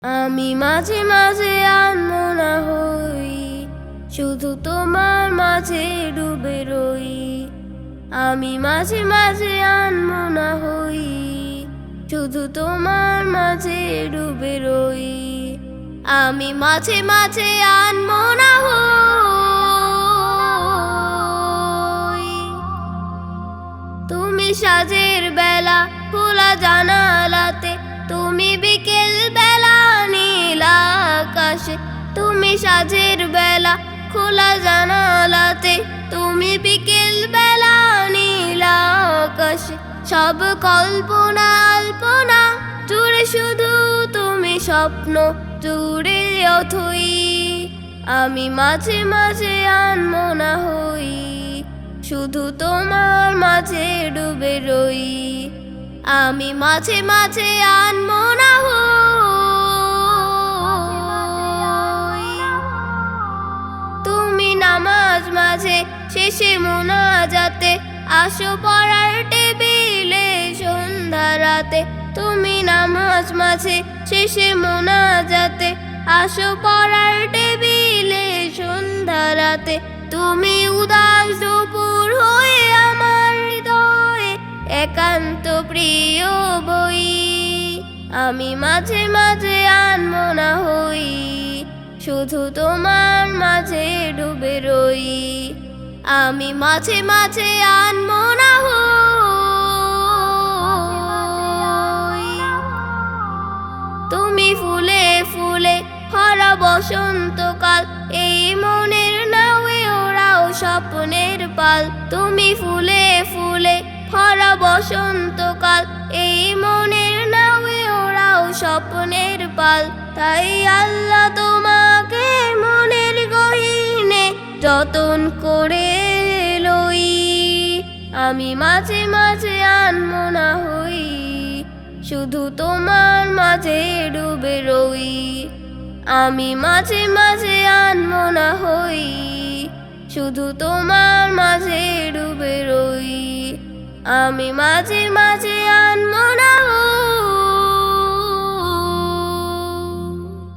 আমি মাঝে মাঝে আনমনা হই, শুধু তোমার মাঝে ডুবে রই। আমি মাঝে মাঝে আনমনা হই, শুধু তোমার মাঝে ডুবে রই। আমি মাঝে মাঝে আনমনা হই। তুমি সাজের বেলা খোলা জানালাতে, তুমি বিকেল বেলা নীল আকাশে। তুমি সাজের বেলা খোলা জানালাতে, তুমি বিকেল বেলা নীল আকাশে। সব কল্পনা আল্পনা জুড়ে শুধু তুমি স্বপ্ন জুড়ে অথই। আমি মাঝে মাঝে আনমনা হই, শুধু তোমার মাঝে ডুবে রই। আমি মাঝে মাঝে আনমনা হই। তুমি নামাজ মাঝে শেষে মোনাজাতে আসো পড়ার টেবিলে সন্ধ্যা রাতে। তুমি নামাজ মাঝে শেষে মোনাজাতে আসো পড়ার টেবিলে সন্ধ্যা রাতে। তুমি উদাস দুপুর হয়ে আমার হৃদয়ে একান্ত প্রিয় বই। আমি মাঝে মাঝে আনমনা হই, শুধু তোমার মাঝে ডুবে রই। আমি মাঝে মাঝে আনমনা হই। তুমি ফুলে ফুলে ভরা বসন্তকাল, এই মনের নাওয়ে ওরাও স্বপ্নের পাল। তুমি ফুলে ফুলে ভরা বসন্তকাল, এই মনের নাওয়ে ওরাও স্বপ্নের পাল। তাই আল্লাহ তোমাকে মনের গহীনে যতন করে লই। আমি মাঝে মাঝে আনমনা হই, শুধু তোমার মাঝে ডুবে রই। আমি মাঝে মাঝে আনমনা হই, শুধু তোমার মাঝে ডুবে রই। আমি মাঝে মাঝে আনমনা